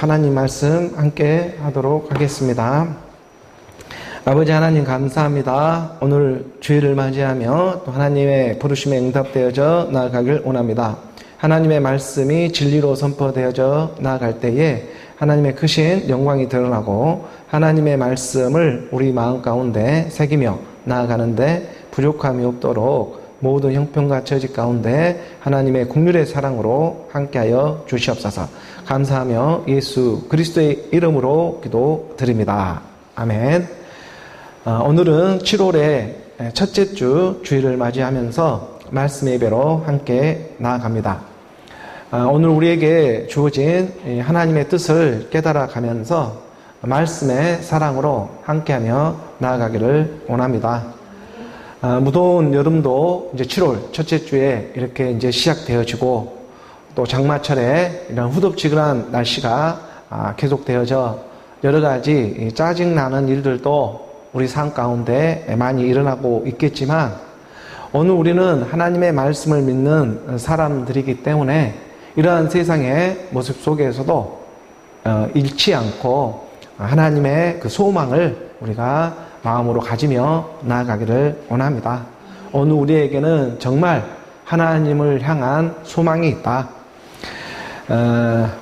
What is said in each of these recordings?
하나님 말씀 함께 하도록 하겠습니다. 아버지 하나님 감사합니다. 오늘 주일을 맞이하며 또 하나님의 부르심에 응답되어져 나아가길 원합니다. 하나님의 말씀이 진리로 선포되어져 나아갈 때에 하나님의 크신 영광이 드러나고 하나님의 말씀을 우리 마음 가운데 새기며 나아가는데 부족함이 없도록 모든 형편과 처지 가운데 하나님의 긍휼의 사랑으로 함께하여 주시옵소서. 감사하며 예수 그리스도의 이름으로 기도드립니다. 아멘. 오늘은 7월의 첫째 주 주일을 맞이하면서 말씀 예배로 함께 나아갑니다. 오늘 우리에게 주어진 하나님의 뜻을 깨달아가면서 말씀의 사랑으로 함께하며 나아가기를 원합니다. 무더운 여름도 이제 7월 첫째 주에 이렇게 이제 시작되어지고 또 장마철에 이런 후덥지근한 날씨가 계속되어져 여러 가지 짜증나는 일들도 우리 삶 가운데 많이 일어나고 있겠지만 오늘 우리는 하나님의 말씀을 믿는 사람들이기 때문에 이러한 세상의 모습 속에서도 잃지 않고 하나님의 그 소망을 우리가 마음으로 가지며 나아가기를 원합니다. 오늘 우리에게는 정말 하나님을 향한 소망이 있다.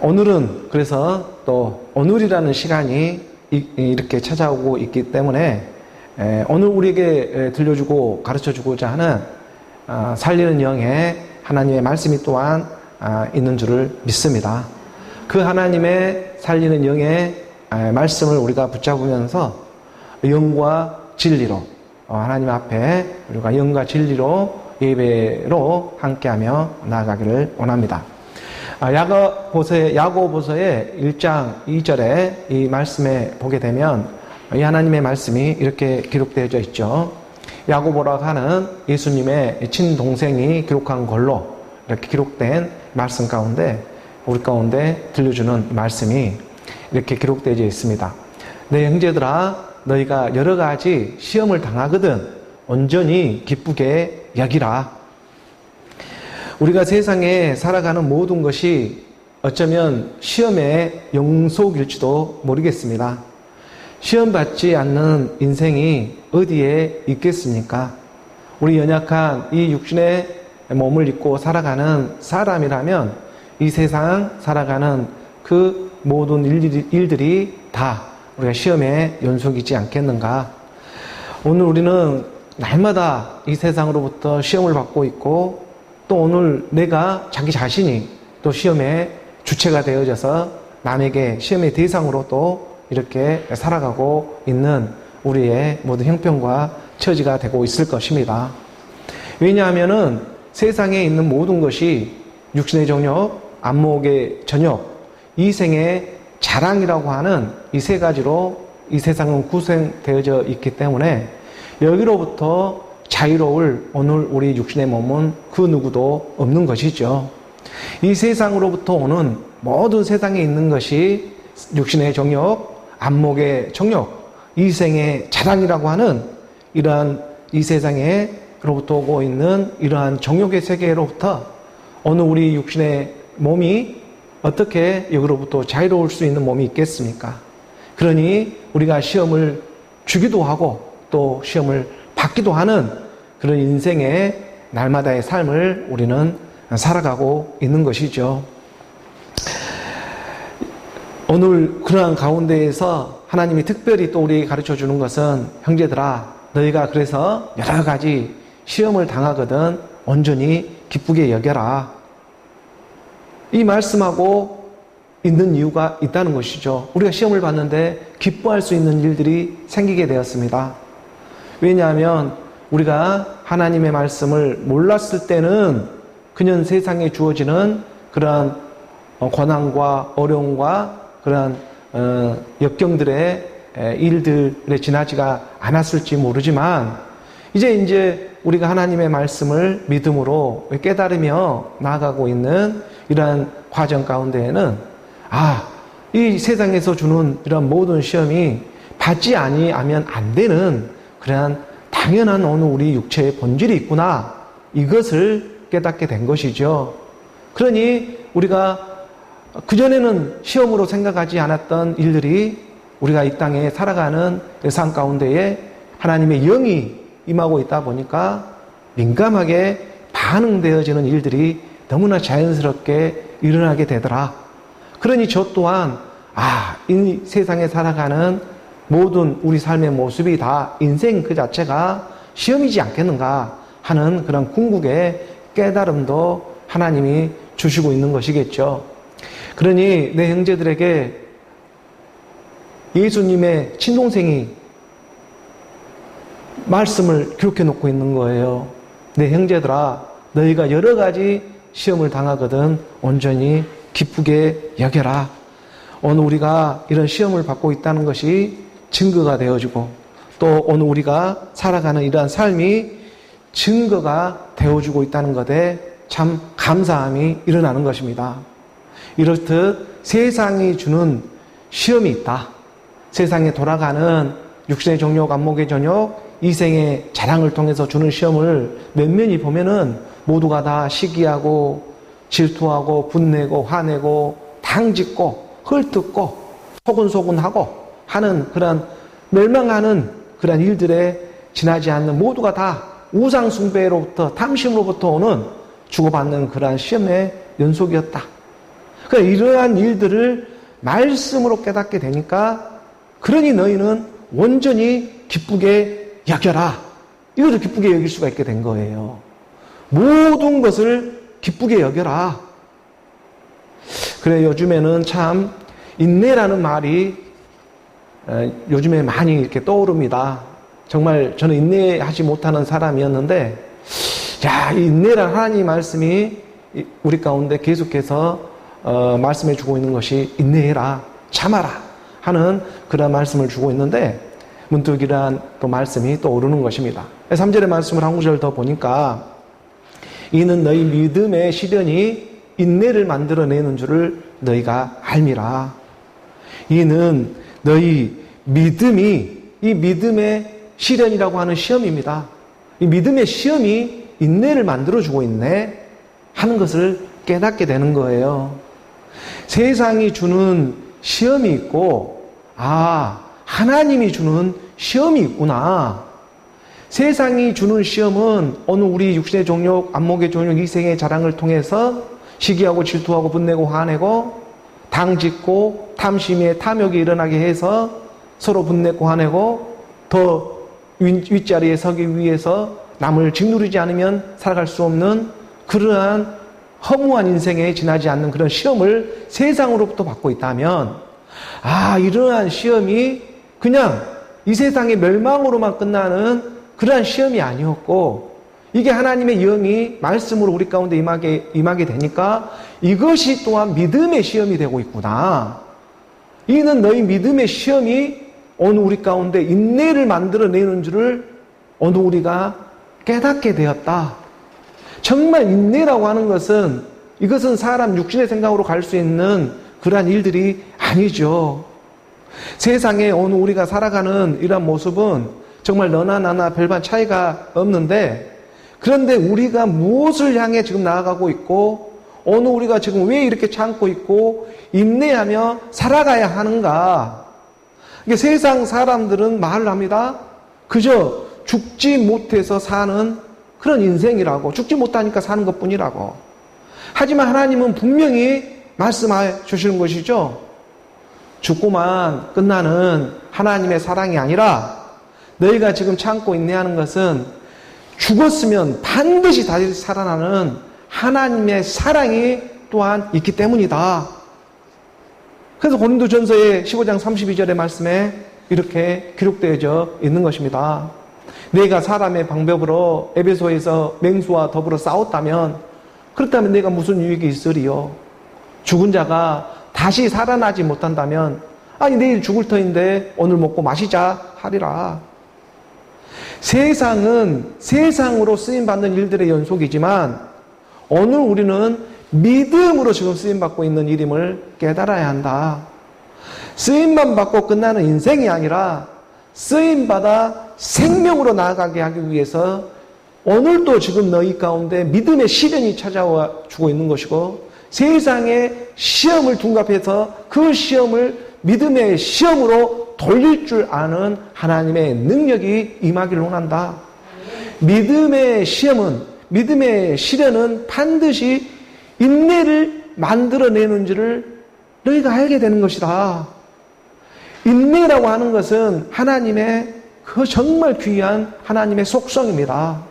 오늘은 그래서 또 오늘이라는 시간이 이렇게 찾아오고 있기 때문에 오늘 우리에게 들려주고 가르쳐주고자 하는 살리는 영의 하나님의 말씀이 또한 있는 줄을 믿습니다. 그 하나님의 살리는 영의 말씀을 우리가 붙잡으면서 영과 진리로 하나님 앞에 우리가 영과 진리로 예배로 함께하며 나아가기를 원합니다. 야고보서의 1장 2절에 이 말씀에 보게 되면 이 하나님의 말씀이 이렇게 기록되어져 있죠. 야고보라고 하는 예수님의 친동생이 기록한 걸로 이렇게 기록된 말씀 가운데 우리 가운데 들려주는 말씀이 이렇게 기록되어져 있습니다. 내 형제들아 너희가 여러 가지 시험을 당하거든 온전히 기쁘게 여기라. 우리가 세상에 살아가는 모든 것이 어쩌면 시험의 영속일지도 모르겠습니다. 시험 받지 않는 인생이 어디에 있겠습니까? 우리 연약한 이 육신의 몸을 입고 살아가는 사람이라면 이 세상 살아가는 그 모든 일들이 다 우리가 시험의 연속이지 않겠는가? 오늘 우리는 날마다 이 세상으로부터 시험을 받고 있고 또 오늘 내가 자기 자신이 또 시험의 주체가 되어져서 남에게 시험의 대상으로 또 이렇게 살아가고 있는 우리의 모든 형편과 처지가 되고 있을 것입니다. 왜냐하면은 세상에 있는 모든 것이 육신의 정욕, 안목의 전욕, 이생의 자랑이라고 하는 이 세 가지로 이 세상은 구성되어져 있기 때문에 여기로부터 자유로울 오늘 우리 육신의 몸은 그 누구도 없는 것이죠. 이 세상으로부터 오는 모든 세상에 있는 것이 육신의 정욕, 안목의 정욕, 이생의 자랑이라고 하는 이러한 이 세상에로부터 오고 있는 이러한 정욕의 세계로부터 오늘 우리 육신의 몸이 어떻게 여기로부터 자유로울 수 있는 몸이 있겠습니까? 그러니 우리가 시험을 주기도 하고 또 시험을 받기도 하는 그런 인생의 날마다의 삶을 우리는 살아가고 있는 것이죠. 오늘 그러한 가운데에서 하나님이 특별히 또 우리에게 가르쳐 주는 것은 형제들아 너희가 그래서 여러 가지 시험을 당하거든 온전히 기쁘게 여겨라. 이 말씀하고 있는 이유가 있다는 것이죠. 우리가 시험을 받는데 기뻐할 수 있는 일들이 생기게 되었습니다. 왜냐하면 우리가 하나님의 말씀을 몰랐을 때는 그냥 세상에 주어지는 그러한 고난과 어려움과 그러한 역경들의 일들에 지나지가 않았을지 모르지만 이제 우리가 하나님의 말씀을 믿음으로 깨달으며 나아가고 있는 이러한 과정 가운데에는 이 세상에서 주는 이런 모든 시험이 받지 아니하면 안 되는 그러한 당연한 어느 우리 육체의 본질이 있구나 이것을 깨닫게 된 것이죠. 그러니 우리가 그전에는 시험으로 생각하지 않았던 일들이 우리가 이 땅에 살아가는 삶 가운데에 하나님의 영이 임하고 있다 보니까 민감하게 반응되어지는 일들이 너무나 자연스럽게 일어나게 되더라. 그러니 저 또한 이 세상에 살아가는 모든 우리 삶의 모습이 다 인생 그 자체가 시험이지 않겠는가 하는 그런 궁극의 깨달음도 하나님이 주시고 있는 것이겠죠. 그러니 내 형제들에게 예수님의 친동생이 말씀을 기록해 놓고 있는 거예요. 내 형제들아, 너희가 여러 가지 시험을 당하거든 온전히 기쁘게 여겨라. 오늘 우리가 이런 시험을 받고 있다는 것이 증거가 되어지고, 또 오늘 우리가 살아가는 이러한 삶이 증거가 되어주고 있다는 것에 참 감사함이 일어나는 것입니다. 이렇듯 세상이 주는 시험이 있다. 세상에 돌아가는 육신의 정욕, 안목의 정욕, 이생의 자랑을 통해서 주는 시험을 면면히 보면은 모두가 다 시기하고 질투하고 분내고 화내고 당짓고 헐뜯고 소근소근하고 하는 그런 멸망하는 그런 일들에 지나지 않는, 모두가 다 우상숭배로부터 탐심으로부터 오는 주고받는 그러한 시험의 연속이었다. 그러니까 이러한 일들을 말씀으로 깨닫게 되니까, 그러니 너희는 온전히 기쁘게 여겨라. 이것을 기쁘게 여길 수가 있게 된 거예요. 모든 것을 기쁘게 여겨라. 그래, 요즘에는 참 인내라는 말이 요즘에 많이 이렇게 떠오릅니다. 정말 저는 인내하지 못하는 사람이었는데, 이 인내란 하나님 말씀이 우리 가운데 계속해서 말씀해 주고 있는 것이 인내해라, 참아라 하는 그런 말씀을 주고 있는데, 문득 이러한 또 말씀이 떠오르는 것입니다. 3절의 말씀을 한 구절 더 보니까, 이는 너희 믿음의 시련이 인내를 만들어내는 줄을 너희가 알미라. 이는 너희 믿음이, 이 믿음의 시련이라고 하는 시험입니다. 이 믿음의 시험이 인내를 만들어주고 있네 하는 것을 깨닫게 되는 거예요. 세상이 주는 시험이 있고, 하나님이 주는 시험이 있구나. 세상이 주는 시험은 오늘 우리 육신의 정욕, 안목의 정욕, 이생의 자랑을 통해서 시기하고 질투하고 분내고 화내고 당짓고 탐심에 탐욕이 일어나게 해서 서로 분내고 화내고 더 윗자리에 서기 위해서 남을 짓누르지 않으면 살아갈 수 없는 그러한 허무한 인생에 지나지 않는 그런 시험을 세상으로부터 받고 있다면, 이러한 시험이 그냥 이 세상의 멸망으로만 끝나는 그러한 시험이 아니었고, 이게 하나님의 영이 말씀으로 우리 가운데 임하게 되니까 이것이 또한 믿음의 시험이 되고 있구나. 이는 너희 믿음의 시험이 오늘 우리 가운데 인내를 만들어내는 줄을 오늘 우리가 깨닫게 되었다. 정말 인내라고 하는 것은, 이것은 사람 육신의 생각으로 갈 수 있는 그러한 일들이 아니죠. 세상에 오늘 우리가 살아가는 이러한 모습은 정말 너나 나나 별반 차이가 없는데, 그런데 우리가 무엇을 향해 지금 나아가고 있고, 오늘 우리가 지금 왜 이렇게 참고 있고 인내하며 살아가야 하는가. 이게 세상 사람들은 말을 합니다. 그저 죽지 못해서 사는 그런 인생이라고, 죽지 못하니까 사는 것뿐이라고. 하지만 하나님은 분명히 말씀해 주시는 것이죠. 죽고만 끝나는 하나님의 사랑이 아니라, 너희가 지금 참고 인내하는 것은 죽었으면 반드시 다시 살아나는 하나님의 사랑이 또한 있기 때문이다. 그래서 고린도전서의 15장 32절의 말씀에 이렇게 기록되어져 있는 것입니다. 내가 사람의 방법으로 에베소에서 맹수와 더불어 싸웠다면, 그렇다면 내가 무슨 유익이 있으리요? 죽은 자가 다시 살아나지 못한다면, 내일 죽을 터인데 오늘 먹고 마시자 하리라. 세상은 세상으로 쓰임받는 일들의 연속이지만, 오늘 우리는 믿음으로 지금 쓰임받고 있는 일임을 깨달아야 한다. 쓰임만 받고 끝나는 인생이 아니라 쓰임받아 생명으로 나아가게 하기 위해서 오늘도 지금 너희 가운데 믿음의 시련이 찾아와 주고 있는 것이고, 세상의 시험을 둔갑해서 그 시험을 믿음의 시험으로 돌릴 줄 아는 하나님의 능력이 임하기를 원한다. 믿음의 시험은, 믿음의 시련은 반드시 인내를 만들어내는 줄을 너희가 알게 되는 것이다. 인내라고 하는 것은 하나님의 그 정말 귀한 하나님의 속성입니다.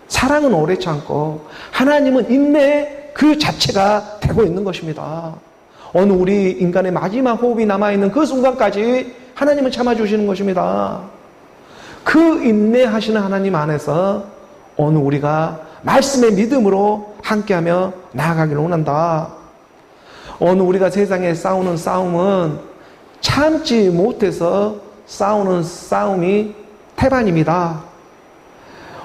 사랑은 오래 참고 하나님은 인내 그 자체가 되고 있는 것입니다. 어느 우리 인간의 마지막 호흡이 남아있는 그 순간까지 하나님은 참아주시는 것입니다. 그 인내하시는 하나님 안에서 어느 우리가 말씀의 믿음으로 함께하며 나아가기를 원한다. 어느 우리가 세상에 싸우는 싸움은 참지 못해서 싸우는 싸움이 태반입니다.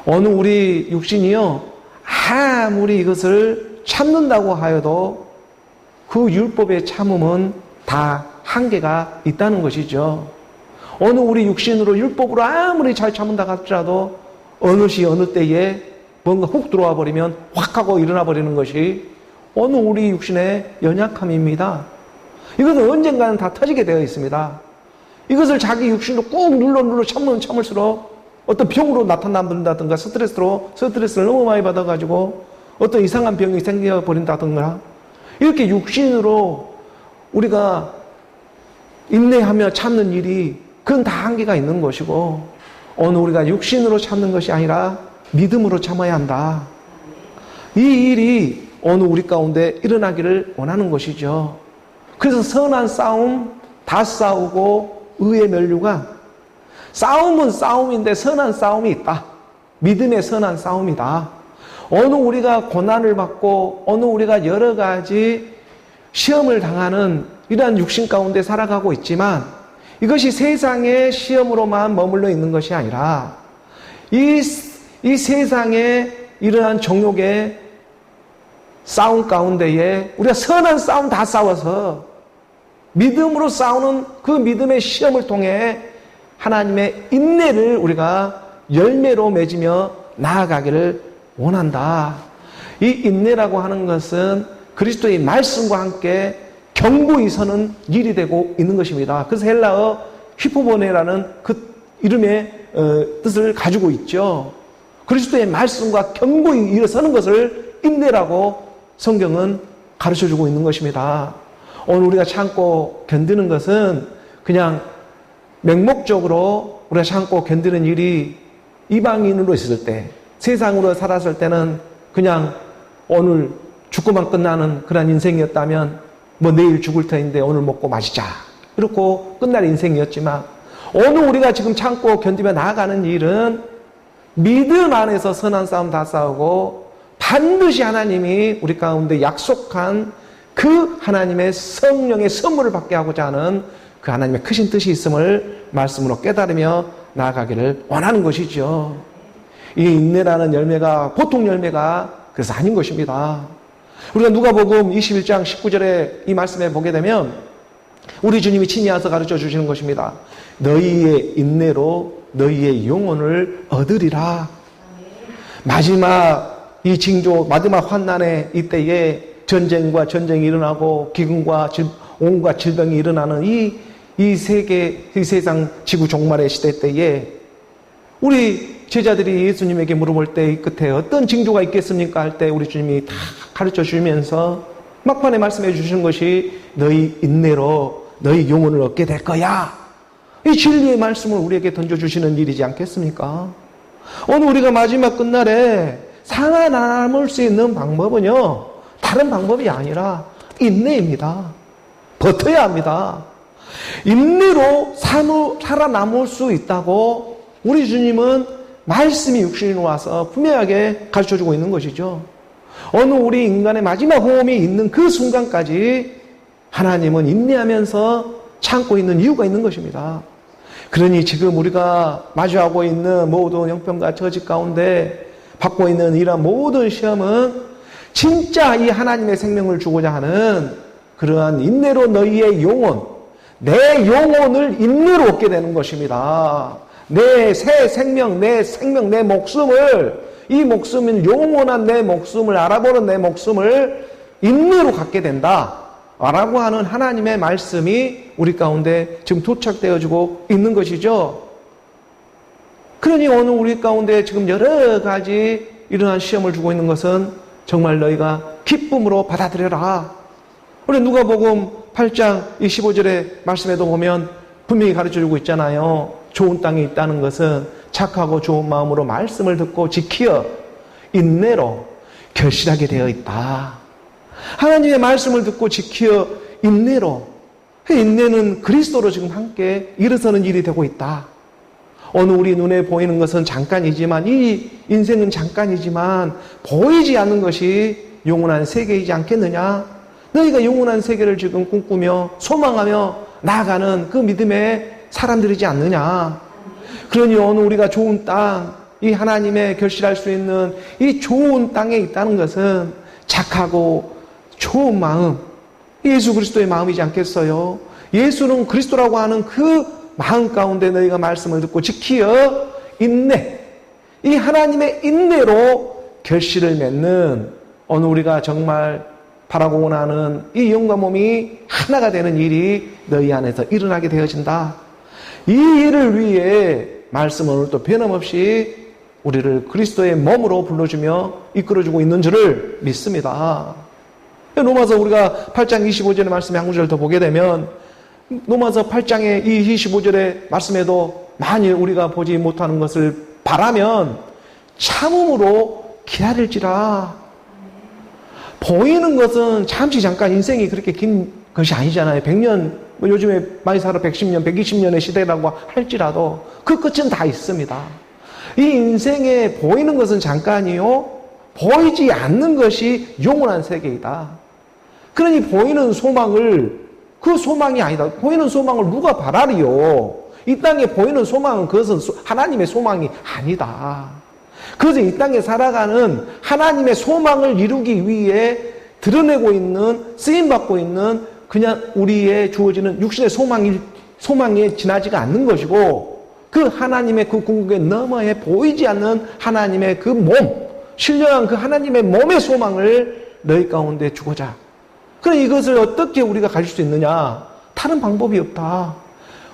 어느 우리 육신이요, 아무리 이것을 참는다고 하여도 그 율법의 참음은 다 한계가 있다는 것이죠. 어느 우리 육신으로 율법으로 아무리 잘 참는다 할지라도 어느 시 어느 때에 뭔가 훅 들어와 버리면 확 하고 일어나 버리는 것이 어느 우리 육신의 연약함입니다. 이것은 언젠가는 다 터지게 되어 있습니다. 이것을 자기 육신으로 꾹 눌러 참으면 참을수록 어떤 병으로 나타난다든가 스트레스를 너무 많이 받아가지고 어떤 이상한 병이 생겨버린다든가 이렇게 육신으로 우리가 인내하며 참는 일이 그건 다 한계가 있는 것이고 어느 우리가 육신으로 참는 것이 아니라 믿음으로 참아야 한다. 이 일이 어느 우리 가운데 일어나기를 원하는 것이죠. 그래서 선한 싸움 다 싸우고 의의 면류관 싸움은 싸움인데 선한 싸움이 있다. 믿음의 선한 싸움이다. 어느 우리가 고난을 받고 어느 우리가 여러 가지 시험을 당하는 이러한 육신 가운데 살아가고 있지만 이것이 세상의 시험으로만 머물러 있는 것이 아니라 이 세상의 이러한 정욕의 싸움 가운데에 우리가 선한 싸움 다 싸워서 믿음으로 싸우는 그 믿음의 시험을 통해 하나님의 인내를 우리가 열매로 맺으며 나아가기를 원한다. 이 인내라고 하는 것은 그리스도의 말씀과 함께 견고히 서는 일이 되고 있는 것입니다. 그래서 헬라어 휘포보네라는 그 이름의 뜻을 가지고 있죠. 그리스도의 말씀과 견고히 일어서는 것을 인내라고 성경은 가르쳐주고 있는 것입니다. 오늘 우리가 참고 견디는 것은 그냥 맹목적으로 우리가 참고 견디는 일이 이방인으로 있을 때, 세상으로 살았을 때는 그냥 오늘 죽고만 끝나는 그런 인생이었다면 뭐 내일 죽을 터인데 오늘 먹고 마시자 이렇고 끝날 인생이었지만 오늘 우리가 지금 참고 견디며 나아가는 일은 믿음 안에서 선한 싸움 다 싸우고 반드시 하나님이 우리 가운데 약속한 그 하나님의 성령의 선물을 받게 하고자 하는 그 하나님의 크신 뜻이 있음을 말씀으로 깨달으며 나아가기를 원하는 것이죠. 이 인내라는 열매가 보통 열매가 그래서 아닌 것입니다. 우리가 누가복음 21장 19절에 이 말씀에 보게 되면 우리 주님이 친히 와서 가르쳐 주시는 것입니다. 너희의 인내로 너희의 영혼을 얻으리라. 마지막 이 징조, 마지막 환난의 이때에 전쟁과 전쟁이 일어나고 기근과 온갖 질병이 일어나는 이 세계, 이 세상 지구 종말의 시대 때에 우리 제자들이 예수님에게 물어볼 때 이 끝에 어떤 징조가 있겠습니까? 할 때 우리 주님이 다 가르쳐 주면서 막판에 말씀해 주시는 것이 너희 인내로 너희 영혼을 얻게 될 거야. 이 진리의 말씀을 우리에게 던져주시는 일이지 않겠습니까? 오늘 우리가 마지막 끝날에 살아남을 수 있는 방법은요, 다른 방법이 아니라 인내입니다. 버텨야 합니다. 인내로 살아남을 수 있다고 우리 주님은 말씀이 육신으로 와서 분명하게 가르쳐주고 있는 것이죠. 어느 우리 인간의 마지막 호흡이 있는 그 순간까지 하나님은 인내하면서 참고 있는 이유가 있는 것입니다. 그러니 지금 우리가 마주하고 있는 모든 형편과 처지 가운데 받고 있는 이러한 모든 시험은 진짜 이 하나님의 생명을 주고자 하는 그러한 인내로 너희의 영혼, 내 영혼을 인내로 얻게 되는 것입니다. 내 새 생명, 내 목숨을, 이 목숨은 영원한 내 목숨을 알아보는 내 목숨을 인내로 갖게 된다 라고 하는 하나님의 말씀이 우리 가운데 지금 도착되어지고 있는 것이죠. 그러니 오늘 우리 가운데 지금 여러 가지 일어난 시험을 주고 있는 것은 정말 너희가 기쁨으로 받아들여라. 우리 누가복음 8장 15절의 말씀에도 보면 분명히 가르쳐주고 있잖아요. 좋은 땅에 있다는 것은 착하고 좋은 마음으로 말씀을 듣고 지키어 인내로 결실하게 되어 있다. 하나님의 말씀을 듣고 지키어 인내로, 인내는 그리스도로 지금 함께 일어서는 일이 되고 있다. 오늘 우리 눈에 보이는 것은 잠깐이지만, 이 인생은 잠깐이지만 보이지 않는 것이 영원한 세계이지 않겠느냐? 너희가 영원한 세계를 지금 꿈꾸며 소망하며 나아가는 그 믿음의 사람들이지 않느냐? 그러니 오늘 우리가 좋은 땅, 이 하나님의 결실할 수 있는 이 좋은 땅에 있다는 것은 착하고 좋은 마음, 예수 그리스도의 마음이지 않겠어요? 예수는 그리스도라고 하는 그 마음 가운데 너희가 말씀을 듣고 지키어 인내, 이 하나님의 인내로 결실을 맺는 오늘 우리가 정말 바라고 원하는 이 영과 몸이 하나가 되는 일이 너희 안에서 일어나게 되어진다. 이 일을 위해 말씀은 오늘 또 변함없이 우리를 그리스도의 몸으로 불러주며 이끌어주고 있는 줄을 믿습니다. 로마서 우리가 8장 25절의 말씀에 한 구절 더 보게 되면 로마서 8장의 이 25절의 말씀에도 만일 우리가 보지 못하는 것을 바라면 참음으로 기다릴지라. 보이는 것은 잠시 잠깐 인생이 그렇게 긴 것이 아니잖아요. 100년, 요즘에 많이 살아 110년, 120년의 시대라고 할지라도 그 끝은 다 있습니다. 이 인생에 보이는 것은 잠깐이요, 보이지 않는 것이 영원한 세계이다. 그러니 보이는 소망을, 그 소망이 아니다. 보이는 소망을 누가 바라리요? 이 땅에 보이는 소망은 그것은 하나님의 소망이 아니다. 그래서 이 땅에 살아가는 하나님의 소망을 이루기 위해 드러내고 있는, 쓰임받고 있는 그냥 우리의 주어지는 육신의 소망에 지나지가 않는 것이고, 그 하나님의 그 궁극의 너머에 보이지 않는 하나님의 그 몸, 신령한 그 하나님의 몸의 소망을 너희 가운데 주고자. 그럼 이것을 어떻게 우리가 가질 수 있느냐? 다른 방법이 없다.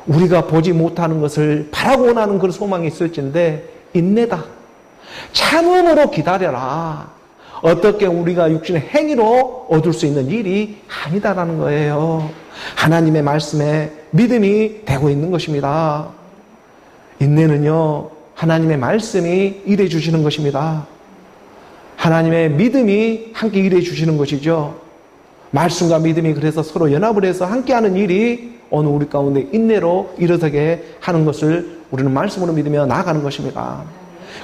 우리가 보지 못하는 것을 바라고 원하는 그런 소망이 있을진데 인내다. 참음으로 기다려라. 어떻게 우리가 육신의 행위로 얻을 수 있는 일이 아니다라는 거예요. 하나님의 말씀에 믿음이 되고 있는 것입니다. 인내는요, 하나님의 말씀이 일해 주시는 것입니다. 하나님의 믿음이 함께 일해 주시는 것이죠. 말씀과 믿음이 그래서 서로 연합을 해서 함께하는 일이 오늘 우리 가운데 인내로 일어서게 하는 것을 우리는 말씀으로 믿으며 나아가는 것입니다.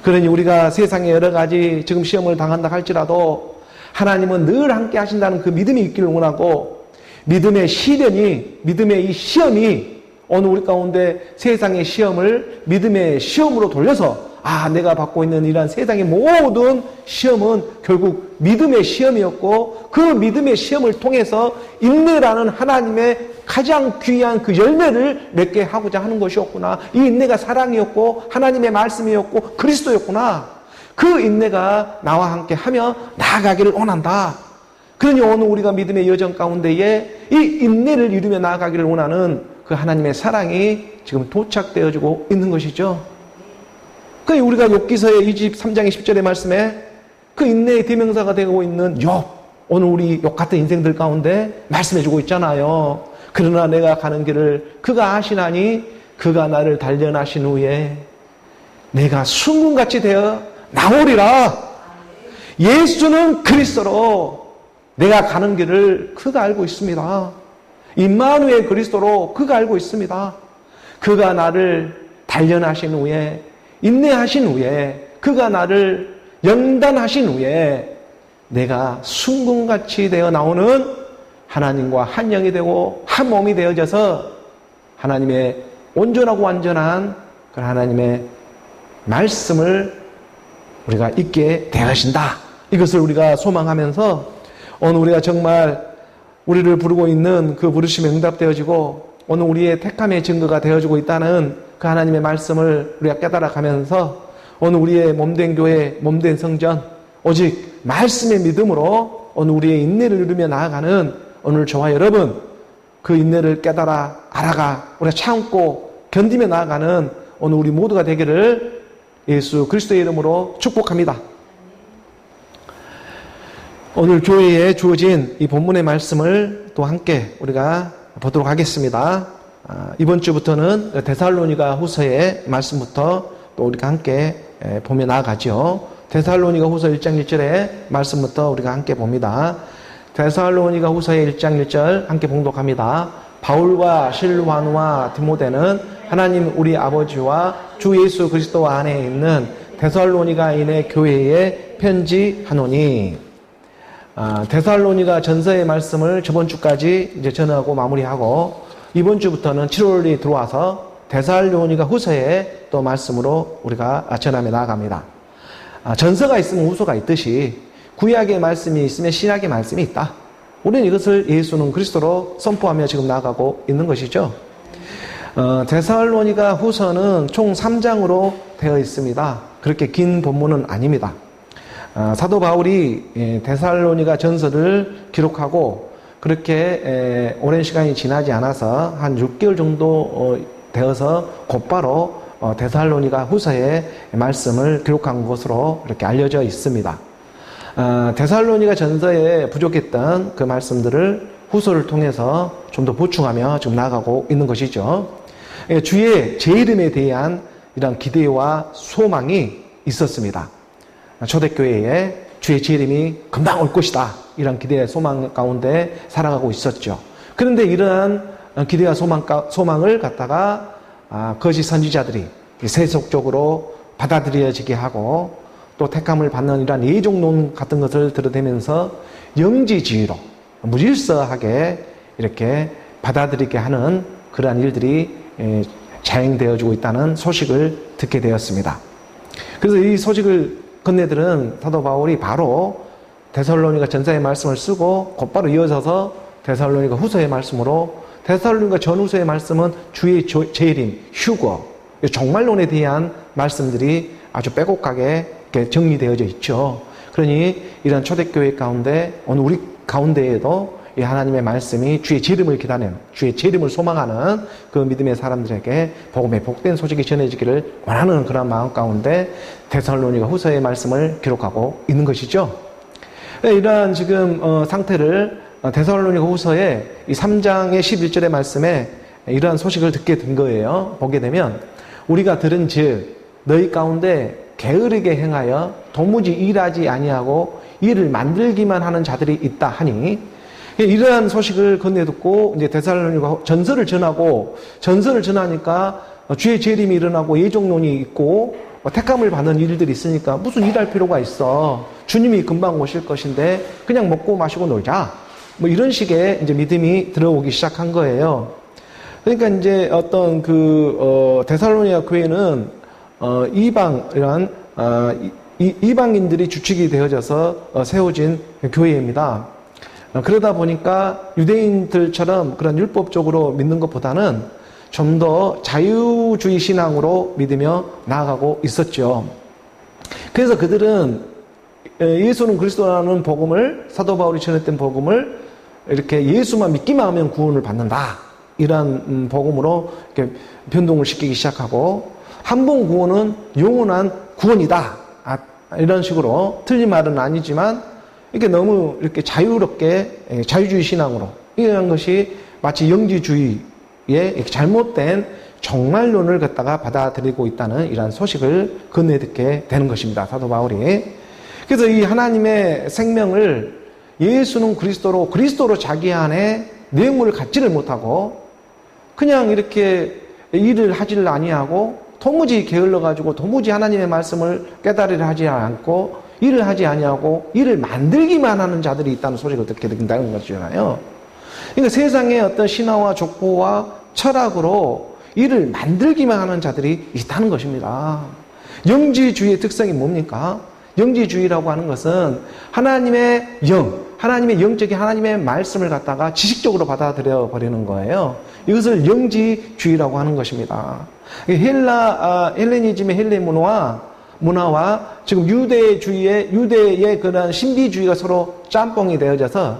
그러니 우리가 세상에 여러 가지 지금 시험을 당한다 할지라도 하나님은 늘 함께 하신다는 그 믿음이 있기를 원하고, 믿음의 시련이, 믿음의 이 시험이 오늘 우리 가운데 세상의 시험을 믿음의 시험으로 돌려서, 아, 내가 받고 있는 이러한 세상의 모든 시험은 결국 믿음의 시험이었고, 그 믿음의 시험을 통해서 인내라는 하나님의 가장 귀한 그 열매를 맺게 하고자 하는 것이었구나. 이 인내가 사랑이었고 하나님의 말씀이었고 그리스도였구나. 그 인내가 나와 함께 하며 나아가기를 원한다. 그러니 오늘 우리가 믿음의 여정 가운데에 이 인내를 이루며 나아가기를 원하는 그 하나님의 사랑이 지금 도착되어지고 있는 것이죠. 그러니 우리가 욥기서의 23장의 10절의 말씀에 그 인내의 대명사가 되고 있는 욥, 오늘 우리 욥 같은 인생들 가운데 말씀해주고 있잖아요. 그러나 내가 가는 길을 그가 아시나니 그가 나를 단련하신 후에 내가 순금같이 되어 나오리라. 예수는 그리스도로 내가 가는 길을 그가 알고 있습니다. 임마누엘 그리스도로 그가 알고 있습니다. 그가 나를 단련하신 후에, 인내하신 후에, 그가 나를 연단하신 후에 내가 순금같이 되어 나오는 하나님과 한 영이 되고 한 몸이 되어져서 하나님의 온전하고 완전한 그 하나님의 말씀을 우리가 잊게 되어진다. 이것을 우리가 소망하면서 오늘 우리가 정말 우리를 부르고 있는 그 부르심에 응답되어지고 오늘 우리의 택함의 증거가 되어지고 있다는 그 하나님의 말씀을 우리가 깨달아가면서 오늘 우리의 몸된 교회, 몸된 성전, 오직 말씀의 믿음으로 오늘 우리의 인내를 누리며 나아가는 오늘 저와 여러분, 그 인내를 깨달아 알아가 우리가 참고 견디며 나아가는 오늘 우리 모두가 되기를 예수 그리스도의 이름으로 축복합니다. 오늘 교회에 주어진 이 본문의 말씀을 또 함께 우리가 보도록 하겠습니다. 이번 주부터는 데살로니가 후서의 말씀부터 또 우리가 함께 보며 나아가죠. 데살로니가 후서 1장 1절의 말씀부터 우리가 함께 봅니다. 데살로니가 후서의 1장 1절 함께 봉독합니다. 바울과 실와누와 디모데는 하나님 우리 아버지와 주 예수 그리스도 안에 있는 데살로니가인의 교회에 편지하노니. 데살로니가 전서의 말씀을 저번 주까지 이제 전하고 마무리하고 이번 주부터는 7월이 들어와서 데살로니가 후서의 또 말씀으로 우리가 전하며 나아갑니다. 전서가 있으면 후서가 있듯이 구약의 말씀이 있으면 신약의 말씀이 있다. 우리는 이것을 예수는 그리스도로 선포하며 지금 나아가고 있는 것이죠. 데살로니가 후서는 총 3장으로 되어 있습니다. 그렇게 긴 본문은 아닙니다. 사도 바울이 데살로니가 전서를 기록하고 그렇게 오랜 시간이 지나지 않아서 한 6개월 정도 되어서 곧바로 데살로니가 후서의 말씀을 기록한 것으로 이렇게 알려져 있습니다. 데살로니가 전서에 부족했던 그 말씀들을 후서를 통해서 좀 더 보충하며 지금 나아가고 있는 것이죠. 주의 제 이름에 대한 이런 기대와 소망이 있었습니다. 초대교회에 주의 제 이름이 금방 올 것이다. 이런 기대와 소망 가운데 살아가고 있었죠. 그런데 이러한 기대와 소망을 갖다가 거짓 선지자들이 세속적으로 받아들여지게 하고 또 택함을 받는 이러한 예종론 같은 것을 들여대면서 영지주의로 무질서하게 이렇게 받아들이게 하는 그러한 일들이 자행되어지고 있다는 소식을 듣게 되었습니다. 그래서 이 소식을 건네들은 사도 바울이 바로 데살로니가 전서의 말씀을 쓰고 곧바로 이어져서 데살로니가 후서의 말씀으로 데살로니가 전후서의 말씀은 주의 재림, 휴거, 종말론에 대한 말씀들이 아주 빼곡하게 이렇게 정리되어져 있죠. 그러니 이런 초대교회 가운데 오늘 우리 가운데에도 이 하나님의 말씀이 주의 재림을 기다리는, 주의 재림을 소망하는 그 믿음의 사람들에게 복음의 복된 소식이 전해지기를 원하는 그런 마음 가운데 데살로니가 후서의 말씀을 기록하고 있는 것이죠. 이러한 지금 상태를 데살로니가 후서의 이 3장의 11절의 말씀에 이러한 소식을 듣게 된 거예요. 보게 되면 우리가 들은 즉 너희 가운데 게으르게 행하여 도무지 일하지 아니하고 일을 만들기만 하는 자들이 있다 하니, 이러한 소식을 건네 듣고 이제 데살로니가 전서를 전하니까 주의 재림이 일어나고 예종론이 있고 택함을 받는 일들이 있으니까 무슨 일할 필요가 있어. 주님이 금방 오실 것인데 그냥 먹고 마시고 놀자. 뭐 이런 식의 이제 믿음이 들어오기 시작한 거예요. 그러니까 이제 어떤 데살로니가 교회는 이방이란 이방인들이 주축이 되어져서 세워진 교회입니다. 그러다 보니까 유대인들처럼 그런 율법적으로 믿는 것보다는 좀 더 자유주의 신앙으로 믿으며 나아가고 있었죠. 그래서 그들은 예수는 그리스도라는 복음을, 사도 바울이 전했던 복음을 이렇게 예수만 믿기만 하면 구원을 받는다. 이러한 복음으로 이렇게 변동을 시키기 시작하고, 한 번 구원은 영원한 구원이다. 이런 식으로, 틀린 말은 아니지만 이렇게 너무 이렇게 자유롭게 자유주의 신앙으로, 이런 것이 마치 영지주의의 잘못된 종말론을 갖다가 받아들이고 있다는 이러한 소식을 건네듣게 되는 것입니다. 사도 바울이. 그래서 이 하나님의 생명을 예수는 그리스도로 자기 안에 내용을 갖지를 못하고 그냥 이렇게 일을 하지를 아니하고 도무지 게을러가지고 도무지 하나님의 말씀을 깨달으려 하지 않고 일을 하지 아니하고 일을 만들기만 하는 자들이 있다는 소식을 듣게 된다는 것이잖아요. 그러니까 세상의 어떤 신화와 족보와 철학으로 일을 만들기만 하는 자들이 있다는 것입니다. 영지주의의 특성이 뭡니까? 영지주의라고 하는 것은 하나님의 영적인 하나님의 말씀을 갖다가 지식적으로 받아들여 버리는 거예요. 이것을 영지주의라고 하는 것입니다. 헬레니즘의 헬레 문화와 문화와 지금 유대의 그런 신비주의가 서로 짬뽕이 되어져서,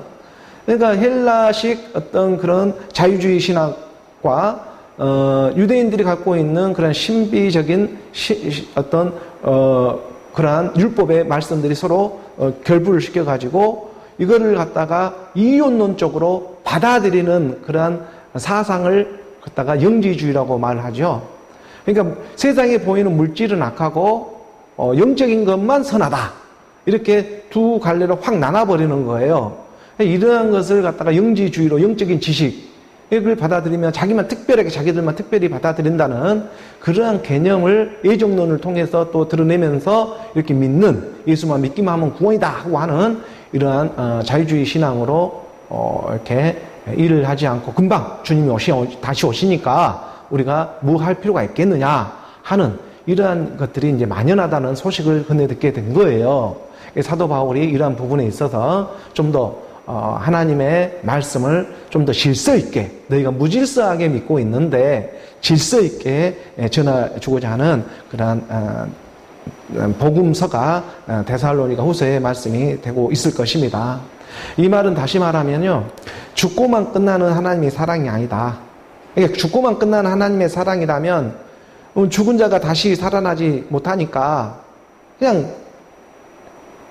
그러니까 헬라식 어떤 그런 자유주의 신학과 유대인들이 갖고 있는 그런 신비적인 어떤 그러한 율법의 말씀들이 서로 결부를 시켜가지고 이거를 갖다가 이혼론적으로 받아들이는 그러한 사상을 갖다가 영지주의라고 말하죠. 그러니까 세상에 보이는 물질은 악하고 영적인 것만 선하다. 이렇게 두 갈래로 확 나눠버리는 거예요. 이러한 것을 갖다가 영지주의로 영적인 지식을 받아들이면 자기들만 특별히 받아들인다는 그러한 개념을 예정론을 통해서 또 드러내면서 이렇게 믿는, 예수만 믿기만 하면 구원이다 하고 하는 이러한 자유주의 신앙으로 이렇게 일을 하지 않고 금방 주님이 다시 오시니까 우리가 뭐 할 필요가 있겠느냐 하는 이러한 것들이 이제 만연하다는 소식을 전해 듣게 된 거예요. 사도 바울이 이러한 부분에 있어서 좀 더 하나님의 말씀을 좀 더 질서 있게, 너희가 무질서하게 믿고 있는데 질서 있게 전해주고자 하는 그러한 복음서가 데살로니가 후서의 말씀이 되고 있을 것입니다. 이 말은 다시 말하면요, 죽고만 끝나는 하나님의 사랑이 아니다. 그러니까 죽고만 끝나는 하나님의 사랑이라면 죽은 자가 다시 살아나지 못하니까 그냥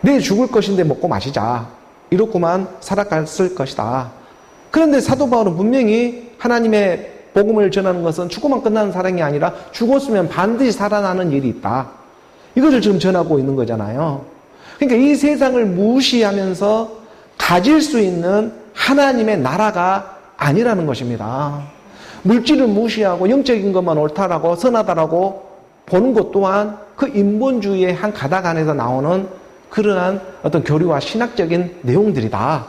내일 죽을 것인데 먹고 마시자, 이렇게만 살아갔을 것이다. 그런데 사도 바울은 분명히 하나님의 복음을 전하는 것은 죽고만 끝나는 사랑이 아니라 죽었으면 반드시 살아나는 일이 있다. 이것을 지금 전하고 있는 거잖아요. 그러니까 이 세상을 무시하면서 가질 수 있는 하나님의 나라가 아니라는 것입니다. 물질을 무시하고 영적인 것만 옳다라고 선하다라고 보는 것 또한 그 인본주의의 한 가닥 안에서 나오는 그러한 어떤 교리와 신학적인 내용들이다.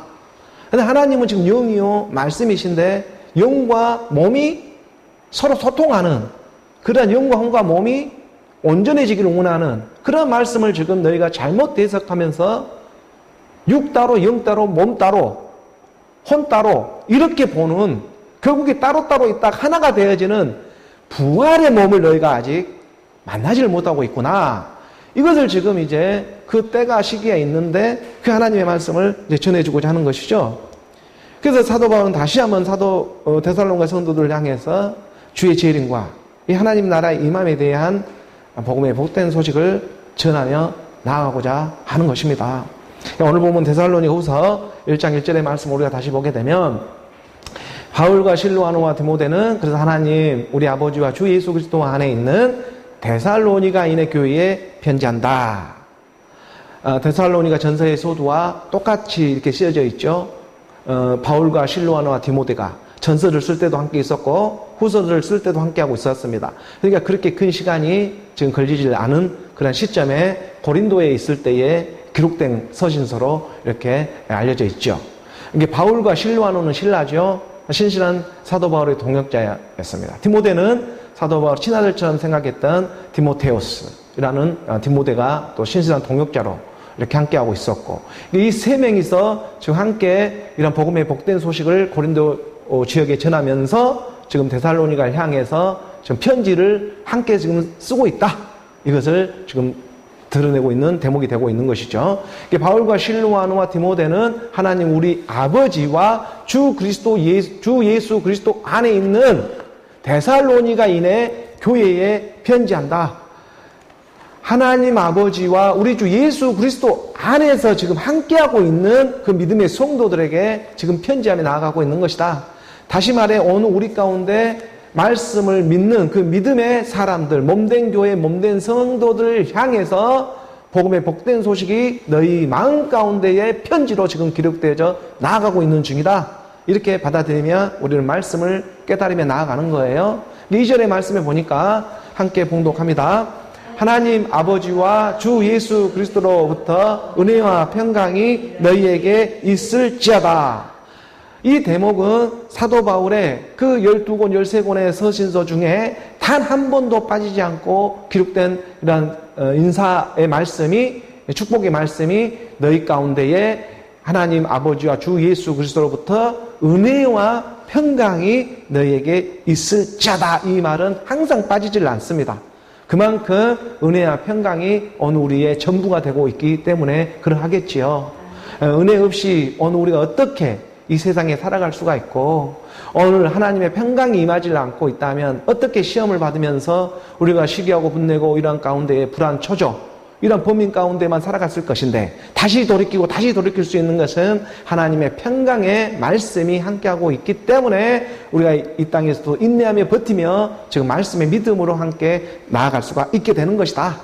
그런데 하나님은 지금 영이요 말씀이신데 영과 몸이 서로 소통하는, 그러한 영과 혼과 몸이 온전해지기를 원하는 그런 말씀을 지금 너희가 잘못 해석하면서 육 따로 영 따로 몸 따로 혼 따로 이렇게 보는, 결국에 따로따로 있다 하나가 되어지는 부활의 몸을 너희가 아직 만나지를 못하고 있구나. 이것을 지금 이제 그 때가 시기에 있는데 그 하나님의 말씀을 이제 전해주고자 하는 것이죠. 그래서 사도 바울은 다시 한번 데살로니가 성도들을 향해서 주의 재림과 이 하나님 나라의 임함에 대한 복음의 복된 소식을 전하며 나아가고자 하는 것입니다. 오늘 보면 데살로니가 후서 1장 1절의 말씀을 우리가 다시 보게 되면, 바울과 실로아노와 디모데는 그래서 하나님 우리 아버지와 주 예수 그리스도 안에 있는 데살로니가인의 교회에 편지한다. 데살로니가 전서의 소두와 똑같이 이렇게 쓰여져 있죠. 바울과 실로아노와 디모데가 전서를 쓸 때도 함께 있었고 후서를 쓸 때도 함께 하고 있었습니다. 그러니까 그렇게 큰 시간이 지금 걸리지 않은 그런 시점에 고린도에 있을 때에 기록된 서신서로 이렇게 알려져 있죠. 이게 바울과 실로아노는 신라죠. 신실한 사도 바울의 동역자였습니다. 디모데는 사도 바울 친아들처럼 생각했던 디모테오스라는 디모데가 또 신실한 동역자로 이렇게 함께하고 있었고, 이 세 명이서 지금 함께 이런 복음의 복된 소식을 고린도 지역에 전하면서 지금 데살로니가를 향해서 지금 편지를 함께 지금 쓰고 있다. 이것을 지금 드러내고 있는 대목이 되고 있는 것이죠. 바울과 실로아노와 디모데는 하나님 우리 아버지와 주 예수 그리스도 안에 있는 데살로니가인의 교회에 편지한다. 하나님 아버지와 우리 주 예수 그리스도 안에서 지금 함께하고 있는 그 믿음의 성도들에게 지금 편지하며 나아가고 있는 것이다. 다시 말해 오늘 우리 가운데 말씀을 믿는 그 믿음의 사람들, 몸된 교회, 몸된 성도들을 향해서 복음의 복된 소식이 너희 마음 가운데의 편지로 지금 기록되어져 나아가고 있는 중이다. 이렇게 받아들이며 우리는 말씀을 깨달으며 나아가는 거예요. 2절의 말씀에 보니까 함께 봉독합니다. 하나님 아버지와 주 예수 그리스도로부터 은혜와 평강이 너희에게 있을지어다. 이 대목은 사도 바울의 그 12권, 13권의 서신서 중에 단 한 번도 빠지지 않고 기록된 이런 인사의 말씀이, 축복의 말씀이 너희 가운데에 하나님 아버지와 주 예수 그리스도로부터 은혜와 평강이 너희에게 있을지어다. 이 말은 항상 빠지질 않습니다. 그만큼 은혜와 평강이 오늘 우리의 전부가 되고 있기 때문에 그러하겠지요. 은혜 없이 오늘 우리가 어떻게 이 세상에 살아갈 수가 있고, 오늘 하나님의 평강이 임하지 않고 있다면 어떻게 시험을 받으면서 우리가 시기하고 분내고 이런 가운데에 불안, 초조, 이런 범인 가운데만 살아갔을 것인데, 다시 돌이킬 수 있는 것은 하나님의 평강의 말씀이 함께하고 있기 때문에 우리가 이 땅에서도 인내하며 버티며 지금 말씀의 믿음으로 함께 나아갈 수가 있게 되는 것이다.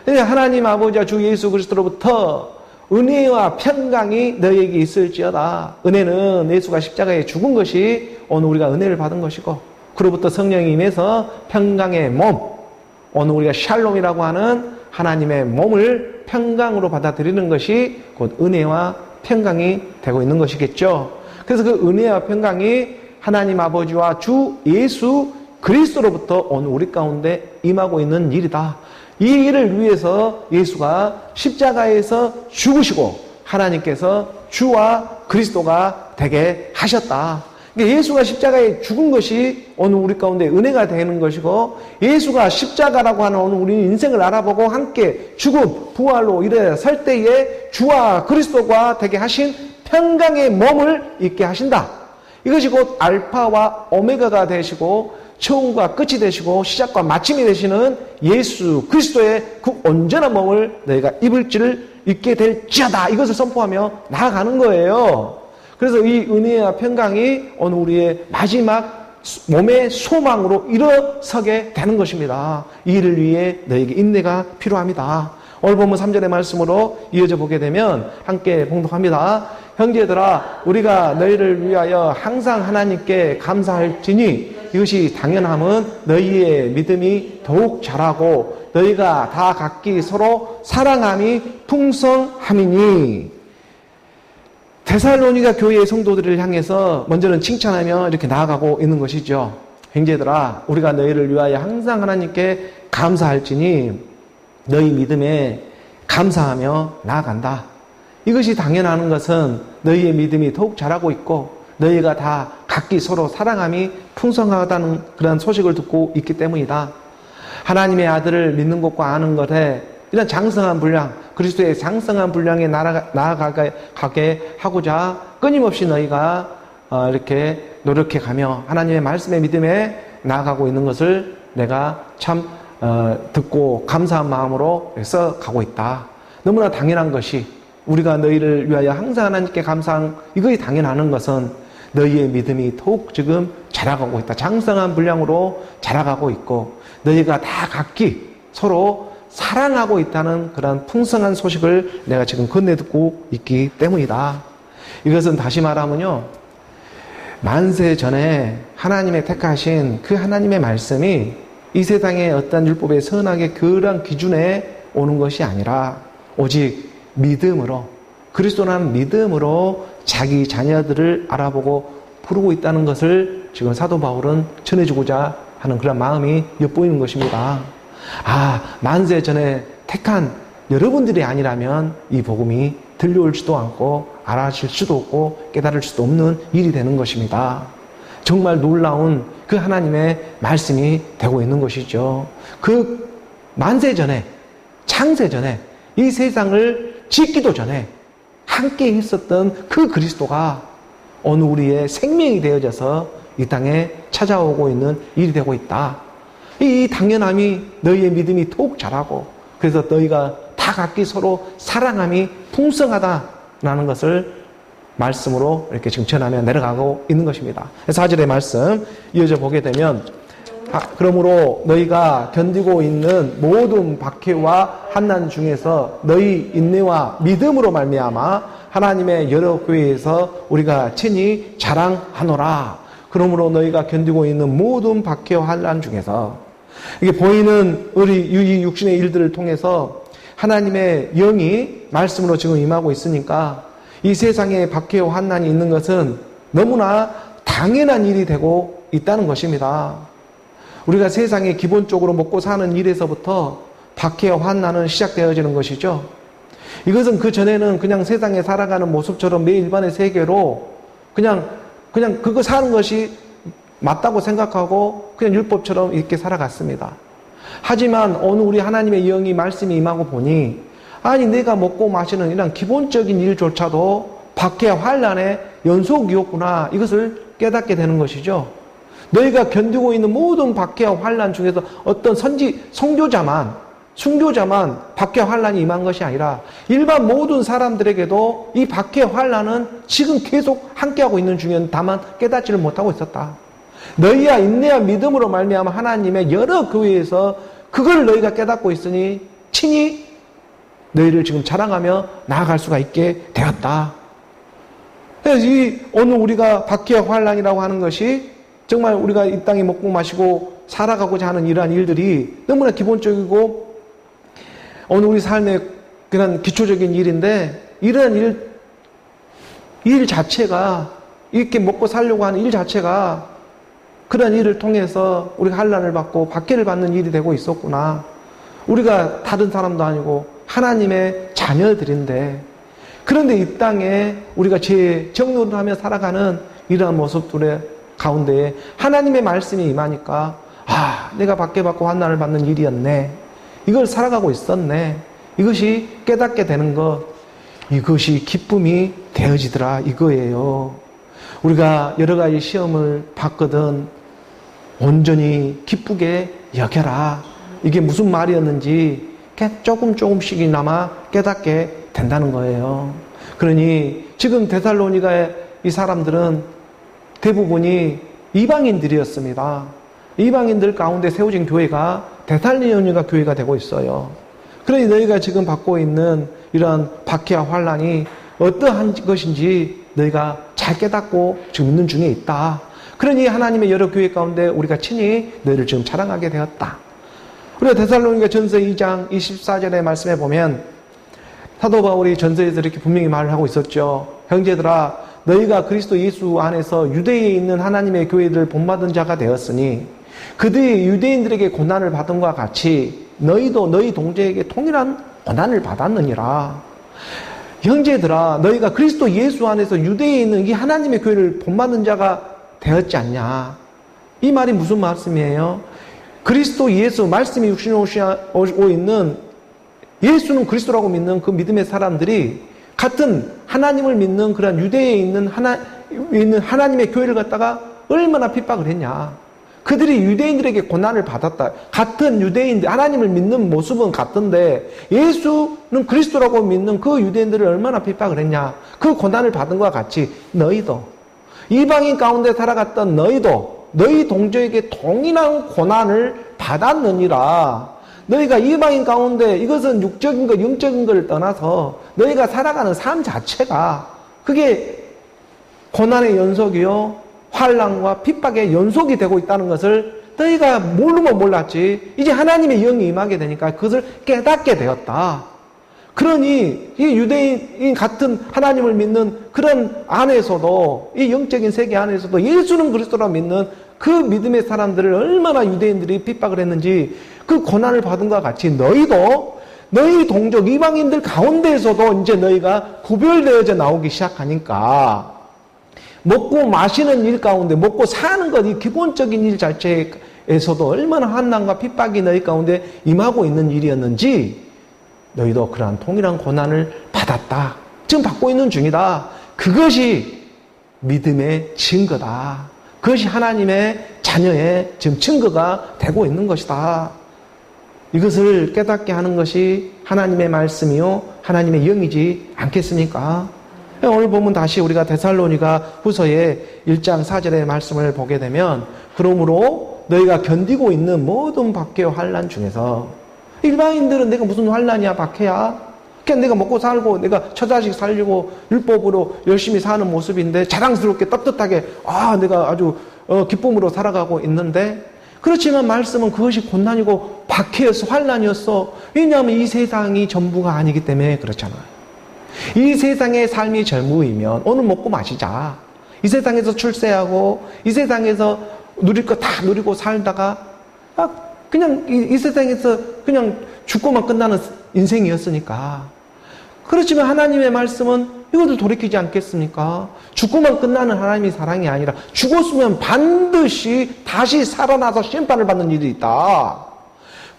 하나님 아버지와 주 예수 그리스도로부터 은혜와 평강이 너희에게 있을지어다. 은혜는 예수가 십자가에 죽은 것이 오늘 우리가 은혜를 받은 것이고, 그로부터 성령이 임해서 평강의 몸, 오늘 우리가 샬롬이라고 하는 하나님의 몸을 평강으로 받아들이는 것이 곧 은혜와 평강이 되고 있는 것이겠죠. 그래서 그 은혜와 평강이 하나님 아버지와 주 예수 그리스도로부터 오늘 우리 가운데 임하고 있는 일이다. 이 일을 위해서 예수가 십자가에서 죽으시고 하나님께서 주와 그리스도가 되게 하셨다. 그러니까 예수가 십자가에 죽은 것이 오늘 우리 가운데 은혜가 되는 것이고, 예수가 십자가라고 하는 오늘 우리 인생을 알아보고 함께 죽음, 부활로 일어설 때에 주와 그리스도가 되게 하신 평강의 몸을 입게 하신다. 이것이 곧 알파와 오메가가 되시고 처음과 끝이 되시고 시작과 마침이 되시는 예수 그리스도의 그 온전한 몸을 너희가 입게 될지어다. 이것을 선포하며 나아가는 거예요. 그래서 이 은혜와 평강이 오늘 우리의 마지막 몸의 소망으로 일어서게 되는 것입니다. 이 일을 위해 너에게 인내가 필요합니다. 오늘 본문 3절의 말씀으로 이어져 보게 되면 함께 봉독합니다. 형제들아, 우리가 너희를 위하여 항상 하나님께 감사할지니 이것이 당연함은 너희의 믿음이 더욱 자라고 너희가 다 각기 서로 사랑함이 풍성함이니. 데살로니가 교회의 성도들을 향해서 먼저는 칭찬하며 이렇게 나아가고 있는 것이죠. 형제들아, 우리가 너희를 위하여 항상 하나님께 감사할지니 너희 믿음에 감사하며 나아간다. 이것이 당연하는 것은 너희의 믿음이 더욱 자라고 있고 너희가 다 각기 서로 사랑함이 풍성하다는 그런 소식을 듣고 있기 때문이다. 하나님의 아들을 믿는 것과 아는 것에 이런 장성한 분량, 그리스도의 장성한 분량에 나아가게 하고자 끊임없이 너희가 이렇게 노력해 가며 하나님의 말씀의 믿음에 나아가고 있는 것을 내가 참 듣고 감사한 마음으로 써가고 있다. 너무나 당연한 것이, 우리가 너희를 위하여 항상 하나님께 감사한 이것이 당연하는 것은 너희의 믿음이 더욱 지금 자라가고 있다. 장성한 분량으로 자라가고 있고 너희가 다 각기 서로 사랑하고 있다는 그런 풍성한 소식을 내가 지금 건네듣고 있기 때문이다. 이것은 다시 말하면요, 만세 전에 하나님의 택하신 그 하나님의 말씀이 이 세상의 어떤 율법의 선악의 그런 기준에 오는 것이 아니라 오직 믿음으로, 그리스도라는 믿음으로 자기 자녀들을 알아보고 부르고 있다는 것을 지금 사도 바울은 전해주고자 하는 그런 마음이 엿보이는 것입니다. 만세 전에 택한 여러분들이 아니라면 이 복음이 들려올지도 않고 알아질 수도 없고 깨달을 수도 없는 일이 되는 것입니다. 정말 놀라운 그 하나님의 말씀이 되고 있는 것이죠. 그 만세 전에, 창세 전에, 이 세상을 짓기도 전에 함께 있었던 그 그리스도가 오늘 우리의 생명이 되어져서 이 땅에 찾아오고 있는 일이 되고 있다. 이 당연함이 너희의 믿음이 더욱 자라고, 그래서 너희가 다 각기 서로 사랑함이 풍성하다라는 것을 말씀으로 이렇게 지금 전하며 내려가고 있는 것입니다. 4절의 말씀 이어져 보게 되면, 그러므로 너희가 견디고 있는 모든 박해와 환난 중에서 너희 인내와 믿음으로 말미암아 하나님의 여러 교회에서 우리가 친히 자랑하노라. 그러므로 너희가 견디고 있는 모든 박해와 환난 중에서, 이게 보이는 우리 육신의 일들을 통해서 하나님의 영이 말씀으로 지금 임하고 있으니까 이 세상에 박해와 환난이 있는 것은 너무나 당연한 일이 되고 있다는 것입니다. 우리가 세상에 기본적으로 먹고 사는 일에서부터 박해와 환난은 시작되어지는 것이죠. 이것은 그 전에는 그냥 세상에 살아가는 모습처럼 매 일반의 세계로 그냥 그거 사는 것이 맞다고 생각하고 그냥 율법처럼 이렇게 살아갔습니다. 하지만 오늘 우리 하나님의 영이 말씀이 임하고 보니 아니 내가 먹고 마시는 이런 기본적인 일조차도 박해와 환난의 연속이었구나, 이것을 깨닫게 되는 것이죠. 너희가 견디고 있는 모든 박해와 환난 중에서 어떤 선교자만 박해와 환난이 임한 것이 아니라 일반 모든 사람들에게도 이 박해와 환난은 지금 계속 함께하고 있는 중에 다만 깨닫지를 못하고 있었다. 너희와 인내와 믿음으로 말미암아 하나님의 여러 교회에서 그걸 너희가 깨닫고 있으니 친히 너희를 지금 자랑하며 나아갈 수가 있게 되었다. 그래서 오늘 우리가 박해와 환난이라고 하는 것이 정말 우리가 이 땅에 먹고 마시고 살아가고자 하는 이러한 일들이 너무나 기본적이고 오늘 우리 삶의 그런 기초적인 일인데, 이러한 일 자체가, 이렇게 먹고 살려고 하는 일 자체가 그런 일을 통해서 우리가 환난을 받고 박해를 받는 일이 되고 있었구나. 우리가 다른 사람도 아니고 하나님의 자녀들인데, 그런데 이 땅에 우리가 죄 정욕을 하며 살아가는 이러한 모습들의 가운데 하나님의 말씀이 임하니까 내가 박해받고 환난을 받는 일이었네, 이걸 살아가고 있었네, 이것이 깨닫게 되는 것, 이것이 기쁨이 되어지더라, 이거예요. 우리가 여러 가지 시험을 받거든 온전히 기쁘게 여겨라, 이게 무슨 말이었는지 조금씩이나마 깨닫게 된다는 거예요. 그러니 지금 데살로니가의 이 사람들은 대부분이 이방인들이었습니다. 이방인들 가운데 세워진 교회가 데살로니가 교회가 되고 있어요. 그러니 너희가 지금 받고 있는 이런 박해와 환난이 어떠한 것인지 너희가 잘 깨닫고 지금 있는 중에 있다. 그러니 하나님의 여러 교회 가운데 우리가 친히 너희를 지금 자랑하게 되었다. 우리가 데살로니가 전서 2장 24절의 말씀에 보면 사도 바울이 전서에서 이렇게 분명히 말을 하고 있었죠. 형제들아, 너희가 그리스도 예수 안에서 유대에 있는 하나님의 교회를 본받은 자가 되었으니 그들이 유대인들에게 고난을 받은 것과 같이 너희도 너희 동족에게 동일한 고난을 받았느니라. 형제들아, 너희가 그리스도 예수 안에서 유대에 있는 이 하나님의 교회를 본받은 자가 되었지 않냐. 이 말이 무슨 말씀이에요? 그리스도 예수, 말씀이 육신으로 오고 있는 예수는 그리스도라고 믿는 그 믿음의 사람들이 같은 하나님을 믿는 그런 유대에 있는 하나님의 교회를 갖다가 얼마나 핍박을 했냐. 그들이 유대인들에게 고난을 받았다. 같은 유대인들, 하나님을 믿는 모습은 같은데 예수는 그리스도라고 믿는 그 유대인들을 얼마나 핍박을 했냐. 그 고난을 받은 것과 같이 너희도, 이방인 가운데 살아갔던 너희도 너희 동족에게 동일한 고난을 받았느니라. 너희가 이방인 가운데 이것은 육적인 것, 영적인 것을 떠나서 너희가 살아가는 삶 자체가 그게 고난의 연속이요, 환난과 핍박의 연속이 되고 있다는 것을 너희가 모르면 몰랐지 이제 하나님의 영이 임하게 되니까 그것을 깨닫게 되었다. 그러니 이 유대인 같은 하나님을 믿는 그런 안에서도, 이 영적인 세계 안에서도 예수는 그리스도라고 믿는 그 믿음의 사람들을 얼마나 유대인들이 핍박을 했는지 그 고난을 받은 것과 같이 너희도 너희 동족 이방인들 가운데에서도 이제 너희가 구별되어져 나오기 시작하니까 먹고 마시는 일 가운데, 먹고 사는 것, 이 기본적인 일 자체에서도 얼마나 환난과 핍박이 너희 가운데 임하고 있는 일이었는지 너희도 그러한 동일한 고난을 받았다. 지금 받고 있는 중이다. 그것이 믿음의 증거다. 그것이 하나님의 자녀의 지금 증거가 되고 있는 것이다. 이것을 깨닫게 하는 것이 하나님의 말씀이요, 하나님의 영이지 않겠습니까? 오늘 보면 다시 우리가 데살로니가 후서의 1장 4절의 말씀을 보게 되면 그러므로 너희가 견디고 있는 모든 박해와 환난 중에서, 일반인들은 내가 무슨 환난이야 박해야, 그냥 내가 먹고 살고 내가 처자식 살리고 율법으로 열심히 사는 모습인데 자랑스럽게 떳떳하게 내가 아주 기쁨으로 살아가고 있는데, 그렇지만 말씀은 그것이 고난이고 박해였어, 환난이었어. 왜냐하면 이 세상이 전부가 아니기 때문에 그렇잖아요. 이 세상의 삶이 전부이면 오늘 먹고 마시자, 이 세상에서 출세하고 이 세상에서 누릴 거 다 누리고 살다가 그냥 이 세상에서 그냥 죽고만 끝나는 인생이었으니까. 그렇지만 하나님의 말씀은 이것을 돌이키지 않겠습니까? 죽고만 끝나는 하나님의 사랑이 아니라 죽었으면 반드시 다시 살아나서 심판을 받는 일이 있다.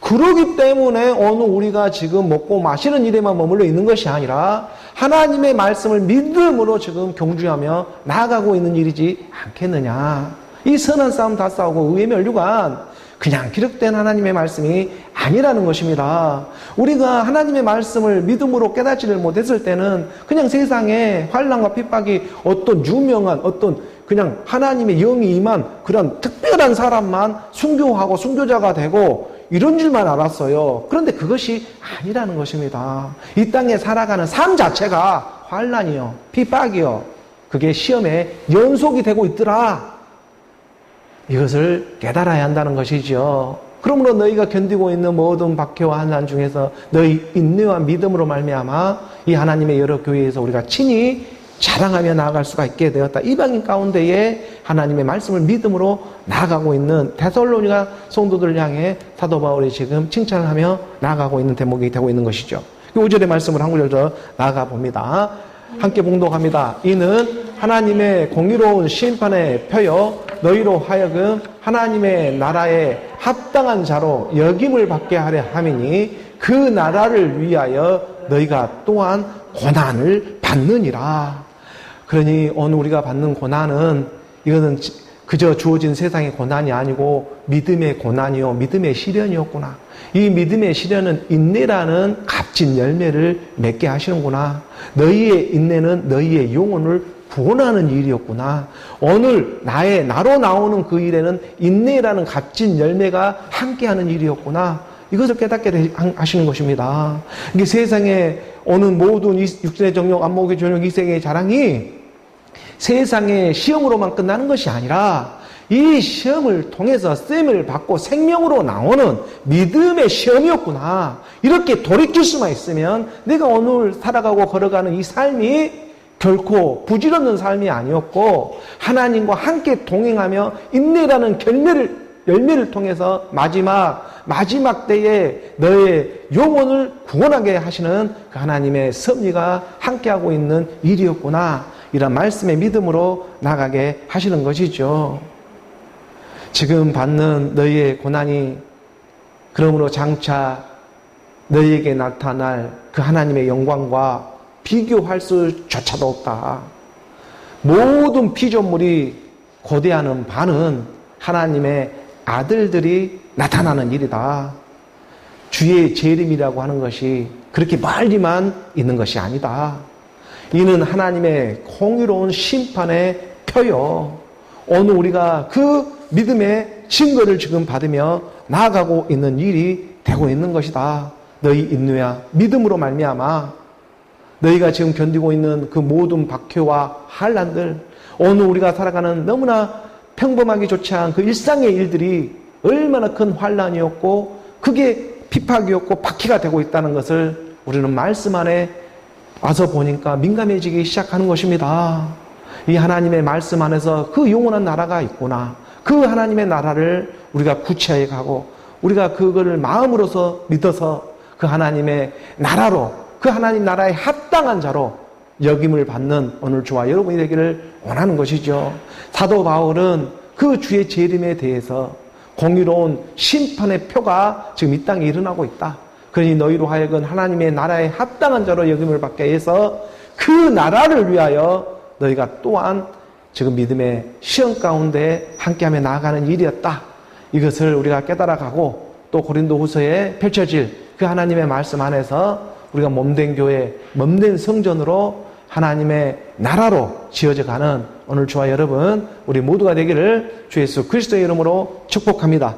그러기 때문에 오늘 우리가 지금 먹고 마시는 일에만 머물러 있는 것이 아니라 하나님의 말씀을 믿음으로 지금 경주하며 나아가고 있는 일이지 않겠느냐. 이 선한 싸움 다 싸우고 의의 면류관 그냥 기록된 하나님의 말씀이 아니라는 것입니다. 우리가 하나님의 말씀을 믿음으로 깨닫지를 못했을 때는 그냥 세상에 환난과 핍박이 어떤 유명한 어떤 그냥 하나님의 영이 임한 그런 특별한 사람만 순교하고 순교자가 되고 이런 줄만 알았어요. 그런데 그것이 아니라는 것입니다. 이 땅에 살아가는 삶 자체가 환난이요, 핍박이요, 그게 시험의 연속이 되고 있더라. 이것을 깨달아야 한다는 것이죠. 그러므로 너희가 견디고 있는 모든 박해와 환난 중에서 너희 인내와 믿음으로 말미암아 이 하나님의 여러 교회에서 우리가 친히 자랑하며 나아갈 수가 있게 되었다. 이방인 가운데에 하나님의 말씀을 믿음으로 나아가고 있는 데살로니가 성도들을 향해 사도 바울이 지금 칭찬을 하며 나아가고 있는 대목이 되고 있는 것이죠. 5절의 말씀을 한 구절 더 나아가 봅니다. 함께 봉독합니다. 이는 하나님의 공의로운 심판의 표요 너희로 하여금 하나님의 나라에 합당한 자로 여김을 받게 하려 함이니 그 나라를 위하여 너희가 또한 고난을 받느니라. 그러니 오늘 우리가 받는 고난은 이것은 그저 주어진 세상의 고난이 아니고 믿음의 고난이요 믿음의 시련이었구나. 이 믿음의 시련은 인내라는 값진 열매를 맺게 하시는구나. 너희의 인내는 너희의 영혼을 구원하는 일이었구나. 오늘 나로 나오는 그 일에는 인내라는 값진 열매가 함께하는 일이었구나. 이것을 깨닫게 하시는 것입니다. 이게 세상에 오는 모든 육신의 정욕, 안목의 정욕, 이생의 자랑이 세상의 시험으로만 끝나는 것이 아니라 이 시험을 통해서 셈을 받고 생명으로 나오는 믿음의 시험이었구나. 이렇게 돌이킬 수만 있으면 내가 오늘 살아가고 걸어가는 이 삶이 결코 부질없는 삶이 아니었고 하나님과 함께 동행하며 인내라는 열매를 통해서 마지막 때에 너의 영혼을 구원하게 하시는 그 하나님의 섭리가 함께하고 있는 일이었구나. 이런 말씀의 믿음으로 나가게 하시는 것이죠. 지금 받는 너희의 고난이 그러므로 장차 너희에게 나타날 그 하나님의 영광과 비교할 수조차도 없다. 모든 피조물이 고대하는 바는 하나님의 아들들이 나타나는 일이다. 주의 재림이라고 하는 것이 그렇게 멀리만 있는 것이 아니다. 이는 하나님의 공의로운 심판의 표요. 오늘 우리가 그 믿음의 증거를 지금 받으며 나아가고 있는 일이 되고 있는 것이다. 너희 인내와 믿음으로 말미암아 너희가 지금 견디고 있는 그 모든 박해와 환난들, 오늘 우리가 살아가는 너무나 평범하기 좋지 않은 그 일상의 일들이 얼마나 큰 환난이었고 그게 핍박이었고 박해가 되고 있다는 것을 우리는 말씀 안에 와서 보니까 민감해지기 시작하는 것입니다. 이 하나님의 말씀 안에서 그 영원한 나라가 있구나. 그 하나님의 나라를 우리가 구체하게 가고 우리가 그거를 마음으로서 믿어서 그 하나님의 나라로 그 하나님 나라에 합당한 자로 여김을 받는 오늘 저와 여러분이 되기를 원하는 것이죠. 사도 바울은 그 주의 재림에 대해서 공의로운 심판의 표가 지금 이 땅에 일어나고 있다. 그러니 너희로 하여금 하나님의 나라에 합당한 자로 여김을 받게 해서 그 나라를 위하여 너희가 또한 지금 믿음의 시험 가운데 함께하며 나아가는 일이었다. 이것을 우리가 깨달아가고 또 고린도후서에 펼쳐질 그 하나님의 말씀 안에서 우리가 몸된 교회, 몸된 성전으로 하나님의 나라로 지어져 가는 오늘 저와 여러분 우리 모두가 되기를 주 예수 그리스도의 이름으로 축복합니다.